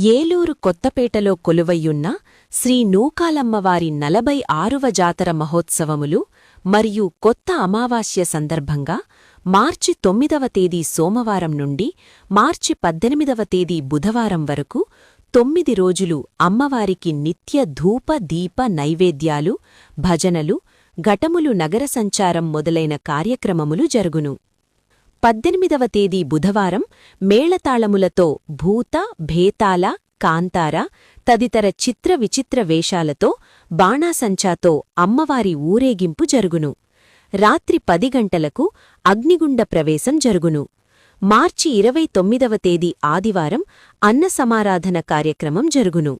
ఏలూరు కొత్తపేటలో కొలువయ్యున్న శ్రీ నూకాలమ్మవారి 46వ జాతర మహోత్సవములు మరియు కొత్త అమావాస్య సందర్భంగా మార్చి 9వ తేదీ సోమవారం నుండి మార్చి 18వ తేదీ బుధవారం వరకు 9 రోజులు అమ్మవారికి నిత్య ధూప దీప నైవేద్యాలు, భజనలు, ఘటములు, నగర సంచారం మొదలైన కార్యక్రమములు జరుగును. 18వ తేదీ బుధవారం మేళతాళములతో భూత, భేతాల, కాంతార తదితర చిత్ర విచిత్ర వేషాలతో బాణాసంచాతో అమ్మవారి ఊరేగింపు జరుగును. రాత్రి 10 గంటలకు అగ్నిగుండ ప్రవేశం జరుగును. మార్చి 29వ తేదీ ఆదివారం అన్న సమారాధన కార్యక్రమం జరుగును.